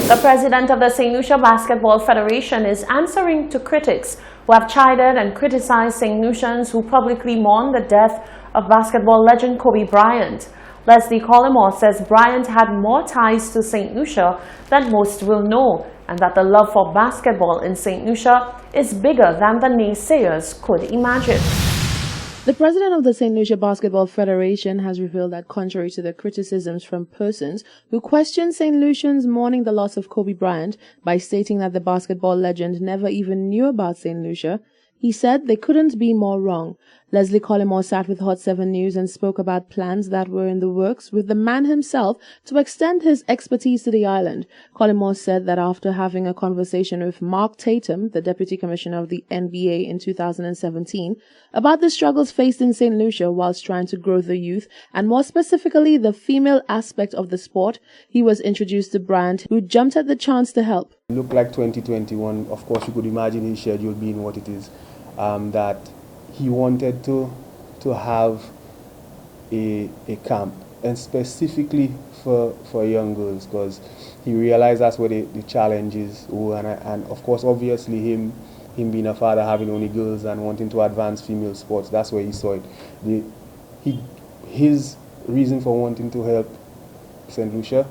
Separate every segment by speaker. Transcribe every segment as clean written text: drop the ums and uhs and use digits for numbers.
Speaker 1: The president of the St. Lucia Basketball Federation is answering to critics who have chided and criticized St. Lucians who publicly mourn the death of basketball legend Kobe Bryant. Leslie Collymore says Bryant had more ties to St. Lucia than most will know, and that the love for basketball in St. Lucia is bigger than the naysayers could imagine.
Speaker 2: The president of the St. Lucia Basketball Federation has revealed that contrary to the criticisms from persons who question St. Lucians mourning the loss of Kobe Bryant by stating that the basketball legend never even knew about St. Lucia, he said they couldn't be more wrong. Leslie Collymore sat with Hot 7 News and spoke about plans that were in the works with the man himself to extend his expertise to the island. Collymore said that after having a conversation with Mark Tatum, the Deputy Commissioner of the NBA in 2017, about the struggles faced in St. Lucia whilst trying to grow the youth, and more specifically the female aspect of the sport, he was introduced to Bryant, who jumped at the chance to help.
Speaker 3: It looked like 2021, of course you could imagine his schedule being what it is, that he wanted to have a camp, and specifically for young girls, because he realized that's where the challenges were, and of course obviously him being a father, having only girls and wanting to advance female sports, that's where he saw it. His reason for wanting to help St. Lucia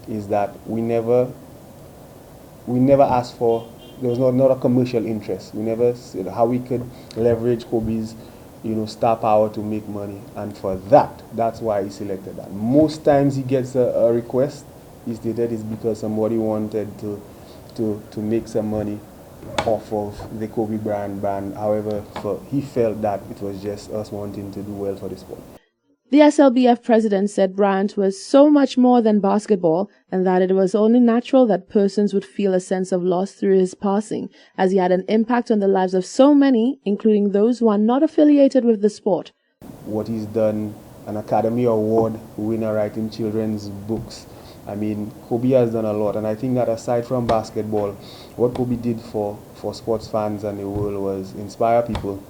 Speaker 3: is that we never asked for, there was not a commercial interest. We never said how we could leverage Kobe's star power to make money, and for that's why he selected that. Most times he gets a request, he stated, is because somebody wanted to make some money off of the Kobe Bryant brand. However, he felt that it was just us wanting to do well for the sport.
Speaker 2: The SLBF president said Bryant was so much more than basketball, and that it was only natural that persons would feel a sense of loss through his passing, as he had an impact on the lives of so many, including those who are not affiliated with the sport.
Speaker 3: What he's done, an Academy Award winner writing children's books. I mean, Kobe has done a lot, and I think that aside from basketball, what Kobe did for sports fans and the world was inspire people,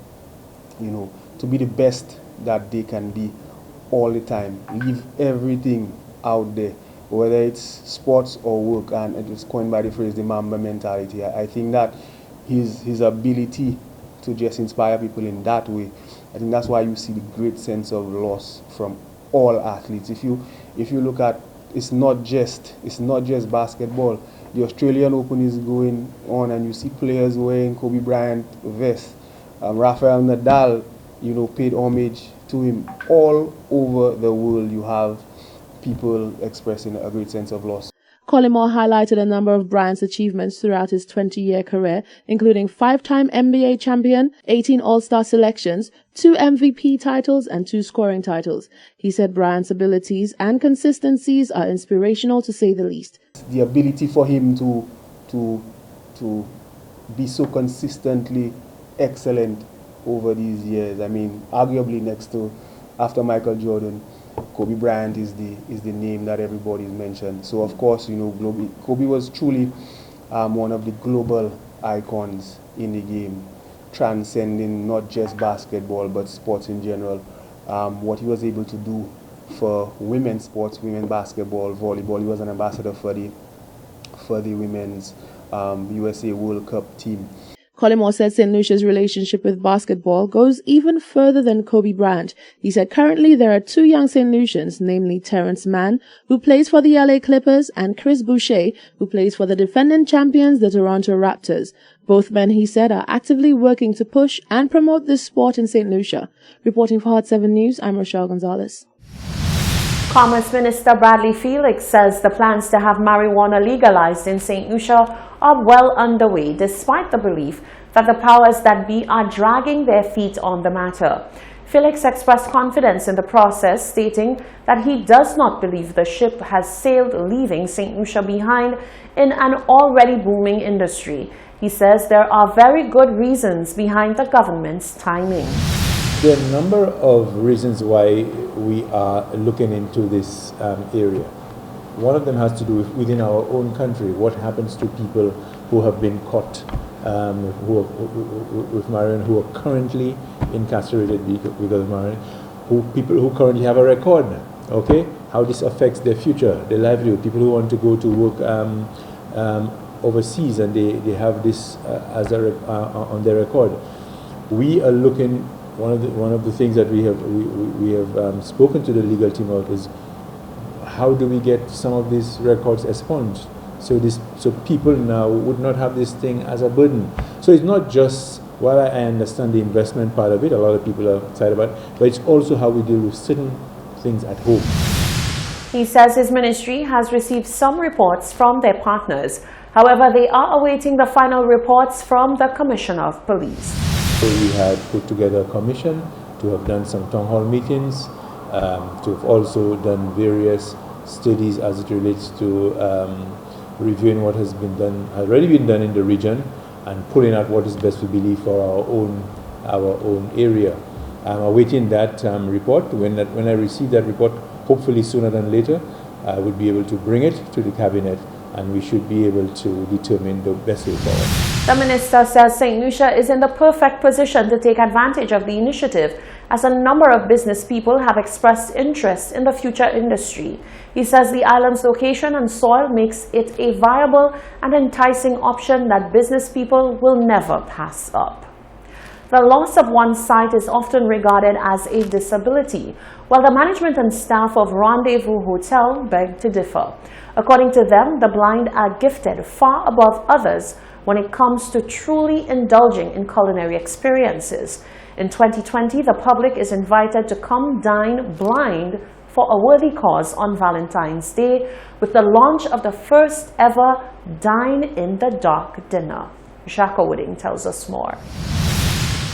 Speaker 3: to be the best that they can be all the time. Leave everything out there, whether it's sports or work, and it was coined by the phrase the Mamba mentality. I think that his ability to just inspire people in that way, I think that's why you see the great sense of loss from all athletes. If you look at, it's not just basketball. The Australian Open is going on, and you see players wearing Kobe Bryant vests. Rafael Nadal, paid homage to him. All over the world, you have people expressing a great sense of loss.
Speaker 2: Collymore highlighted a number of Bryant's achievements throughout his 20-year career, including 5-time NBA champion, 18 All-Star selections, 2 MVP titles, and 2 scoring titles. He said Bryant's abilities and consistencies are inspirational, to say the least.
Speaker 3: The ability for him to be so consistently excellent over these years. I mean, arguably after Michael Jordan, Kobe Bryant is the name that everybody's mentioned. So of course, Kobe was truly one of the global icons in the game, transcending not just basketball but sports in general. What he was able to do for women's sports, women's basketball, volleyball. He was an ambassador for the women's USA World Cup team.
Speaker 2: Collymore said St. Lucia's relationship with basketball goes even further than Kobe Bryant. He said currently there are 2 young St. Lucians, namely Terrence Mann, who plays for the LA Clippers, and Chris Boucher, who plays for the defending champions, the Toronto Raptors. Both men, he said, are actively working to push and promote this sport in St. Lucia. Reporting for Hot 7 News, I'm Rochelle Gonzalez.
Speaker 1: Commerce Minister Bradley Felix says the plans to have marijuana legalized in St. Lucia are well underway, despite the belief that the powers that be are dragging their feet on the matter. Felix expressed confidence in the process, stating that he does not believe the ship has sailed, leaving St. Lucia behind in an already booming industry. He says there are very good reasons behind the government's timing.
Speaker 4: There are a number of reasons why we are looking into this area. One of them has to do with within our own country, what happens to people who have been caught with marijuana, who are currently incarcerated because of marijuana, people who currently have a record, okay? How this affects their future, their livelihood, people who want to go to work overseas, and they have this as on their record. We are looking. One of the things that we have spoken to the legal team about is how do we get some of these records expunged, so people now would not have this thing as a burden. So it's not just, while I understand the investment part of it, a lot of people are excited about it, but it's also how we deal with certain things at home.
Speaker 1: He says his ministry has received some reports from their partners. However, they are awaiting the final reports from the Commissioner of Police.
Speaker 4: So we had put together a commission to have done some town hall meetings, to have also done various studies as it relates to reviewing what has already been done in the region, and pulling out what is best we believe for our own area. I'm awaiting that report. When I receive that report, hopefully sooner than later, I would be able to bring it to the cabinet, and we should be able to determine the best way forward.
Speaker 1: The minister says St. Lucia is in the perfect position to take advantage of the initiative, as a number of business people have expressed interest in the future industry. He says the island's location and soil makes it a viable and enticing option that business people will never pass up. The loss of one's sight is often regarded as a disability, while the management and staff of Rendezvous Hotel beg to differ. According to them, the blind are gifted far above others when it comes to truly indulging in culinary experiences. In 2020, the public is invited to come dine blind for a worthy cause on Valentine's Day with the launch of the first ever Dine in the Dark dinner. Jacques Wooding tells us more.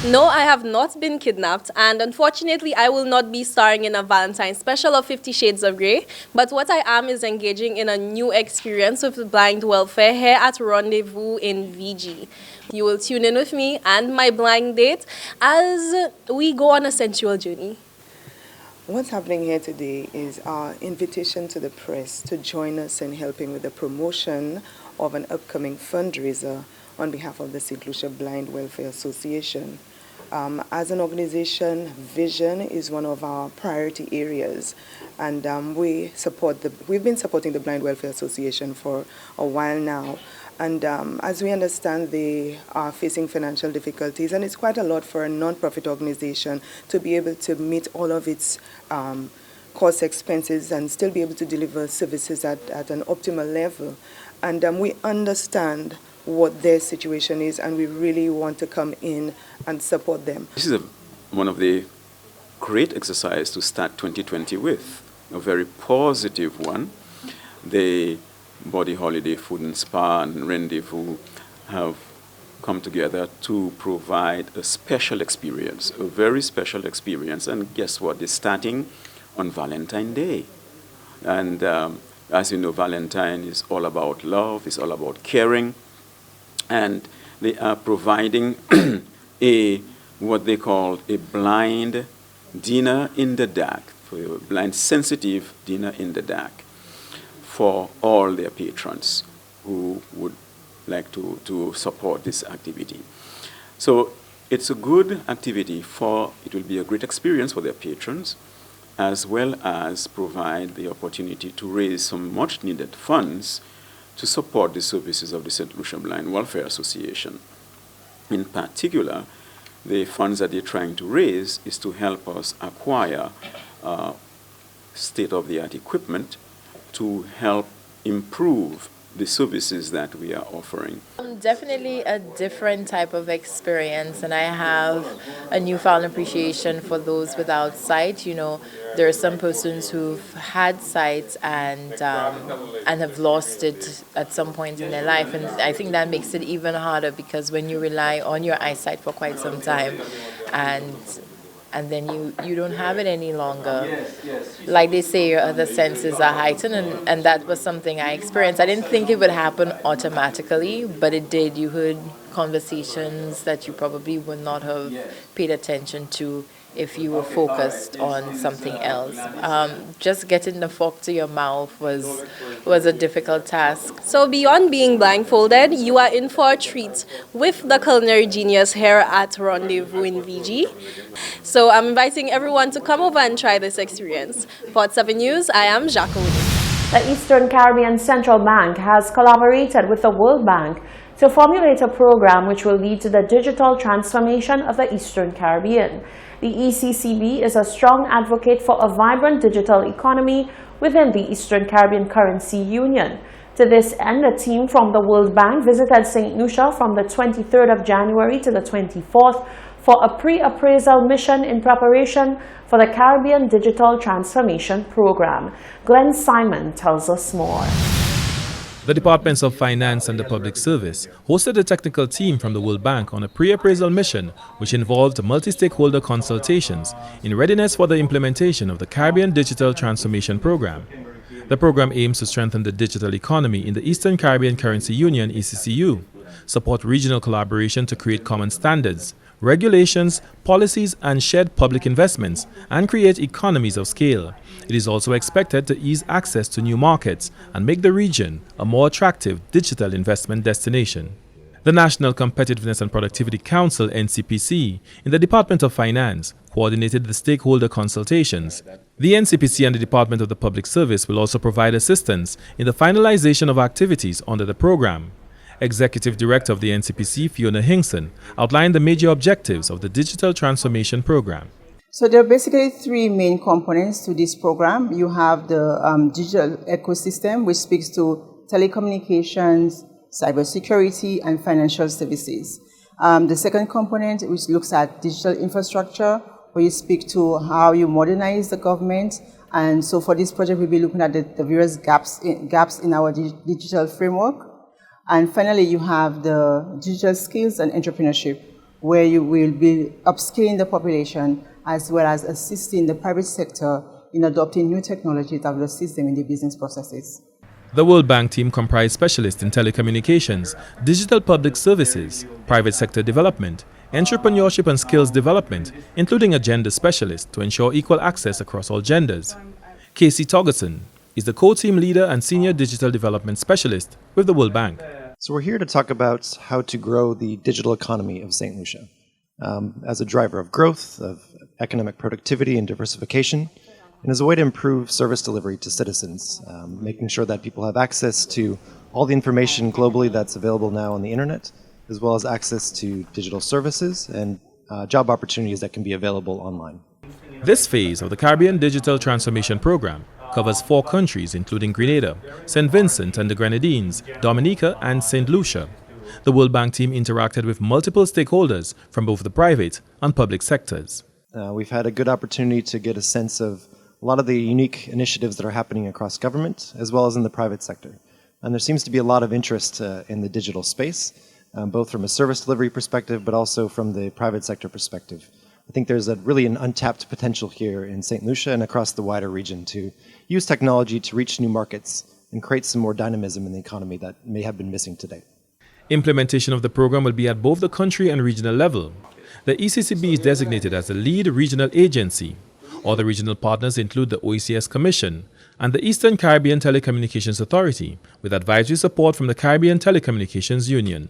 Speaker 5: No, I have not been kidnapped, and unfortunately I will not be starring in a Valentine's special of 50 Shades of Grey, but what I am is engaging in a new experience with blind welfare here at Rendezvous in VG. You will tune in with me and my blind date as we go on a sensual journey.
Speaker 6: What's happening here today is our invitation to the press to join us in helping with the promotion of an upcoming fundraiser on behalf of the St. Lucia Blind Welfare Association. As an organization, vision is one of our priority areas, and we've been supporting the Blind Welfare Association for a while now. And as we understand, they are facing financial difficulties, and it's quite a lot for a non-profit organization to be able to meet all of its cost expenses and still be able to deliver services at an optimal level. And we understand what their situation is, and we really want to come in and support them.
Speaker 7: This is one of the great exercises to start 2020 with, a very positive one. The Body Holiday Food and Spa and Rendezvous have come together to provide a special experience, a very special experience, and guess what? They're starting on Valentine's Day. And as you know, Valentine is all about love, it's all about caring. And they are providing what they call a blind dinner in the dark, for a blind sensitive dinner in the dark for all their patrons who would like to support this activity. So it's a good activity it will be a great experience for their patrons, as well as provide the opportunity to raise some much needed funds to support the services of the St. Lucia Blind Welfare Association. In particular, the funds that they're trying to raise is to help us acquire state-of-the-art equipment to help improve the services that we are offering.
Speaker 8: Definitely a different type of experience, and I have a newfound appreciation for those without sight. You know, there are some persons who've had sight and have lost it at some point in their life, and I think that makes it even harder, because when you rely on your eyesight for quite some time and then you don't have it any longer. Like they say, your other senses are heightened, and that was something I experienced. I didn't think it would happen automatically, but it did. You heard conversations that you probably would not have paid attention to if you were focused on something else. Just getting the fork to your mouth was a difficult task.
Speaker 5: So beyond being blindfolded, you are in for a treat with the culinary genius here at Rendezvous in VG. So I'm inviting everyone to come over and try this experience. For 7 News, I am Jacques Wooding.
Speaker 1: The Eastern Caribbean Central Bank has collaborated with the World Bank to formulate a program which will lead to the digital transformation of the Eastern Caribbean. The ECCB is a strong advocate for a vibrant digital economy within the Eastern Caribbean Currency Union. To this end, a team from the World Bank visited St. Lucia from the 23rd of January to the 24th for a pre-appraisal mission in preparation for the Caribbean Digital Transformation Program. Glenn Simon tells us more.
Speaker 9: The Departments of Finance and the Public Service hosted a technical team from the World Bank on a pre-appraisal mission which involved multi-stakeholder consultations in readiness for the implementation of the Caribbean Digital Transformation Program. The program aims to strengthen the digital economy in the Eastern Caribbean Currency Union (ECCU), support regional collaboration to create common standards, regulations, policies and shared public investments, and create economies of scale. It is also expected to ease access to new markets and make the region a more attractive digital investment destination. The National Competitiveness and Productivity Council (NCPC) in the Department of Finance coordinated the stakeholder consultations. The NCPC and the Department of the Public Service will also provide assistance in the finalization of activities under the program. Executive Director of the NCPC, Fiona Hinkson, outlined the major objectives of the Digital Transformation Program.
Speaker 10: So there are basically three main components to this program. You have the digital ecosystem, which speaks to telecommunications, cybersecurity, and financial services. The second component, which looks at digital infrastructure, where you speak to how you modernize the government. And so for this project, we'll be looking at the various gaps in our digital framework. And finally, you have the digital skills and entrepreneurship, where you will be upskilling the population as well as assisting the private sector in adopting new technology that will assist them in their business processes.
Speaker 9: The World Bank team comprised specialists in telecommunications, digital public services, private sector development, entrepreneurship and skills development, including a gender specialist to ensure equal access across all genders. Casey Torgerson is the co-team leader and senior digital development specialist with the World Bank.
Speaker 11: So we're here to talk about how to grow the digital economy of St. Lucia as a driver of growth, of economic productivity and diversification, and as a way to improve service delivery to citizens, making sure that people have access to all the information globally that's available now on the internet, as well as access to digital services and job opportunities that can be available online.
Speaker 9: This phase of the Caribbean Digital Transformation Program covers 4 countries including Grenada, St. Vincent and the Grenadines, Dominica and St. Lucia. The World Bank team interacted with multiple stakeholders from both the private and public sectors.
Speaker 11: We've had a good opportunity to get a sense of a lot of the unique initiatives that are happening across government as well as in the private sector. And there seems to be a lot of interest in the digital space, both from a service delivery perspective but also from the private sector perspective. I think there's really an untapped potential here in St. Lucia and across the wider region to use technology to reach new markets and create some more dynamism in the economy that may have been missing today.
Speaker 9: Implementation of the program will be at both the country and regional level. The ECCB is designated as the lead regional agency. Other regional partners include the OECS Commission and the Eastern Caribbean Telecommunications Authority, with advisory support from the Caribbean Telecommunications Union.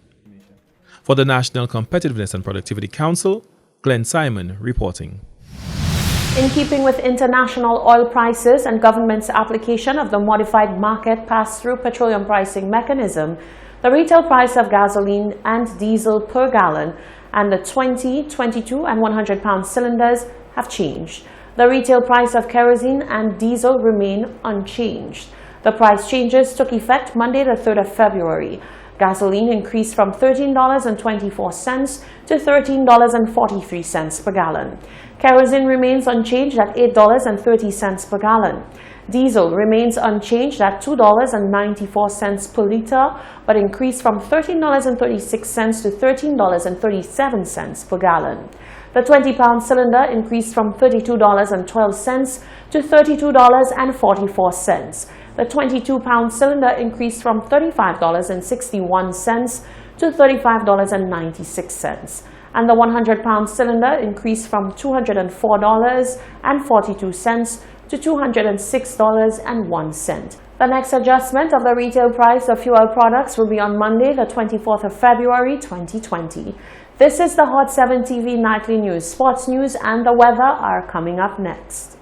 Speaker 9: For the National Competitiveness and Productivity Council, Glenn Simon reporting.
Speaker 1: In keeping with international oil prices and government's application of the modified market pass-through petroleum pricing mechanism, the retail price of gasoline and diesel per gallon and the 20, 22 and 100-pound cylinders have changed. The retail price of kerosene and diesel remain unchanged. The price changes took effect Monday the 3rd of February. Gasoline increased from $13.24 to $13.43 per gallon. Kerosene remains unchanged at $8.30 per gallon. Diesel remains unchanged at $2.94 per liter, but increased from $13.36 to $13.37 per gallon. The 20-pound cylinder increased from $32.12 to $32.44. The 22-pound cylinder increased from $35.61 to $35.96. And the 100-pound cylinder increased from $204.42 to $206.01. The next adjustment of the retail price of fuel products will be on Monday, the 24th of February, 2020. This is the Hot 7 TV Nightly News. Sports news and the weather are coming up next.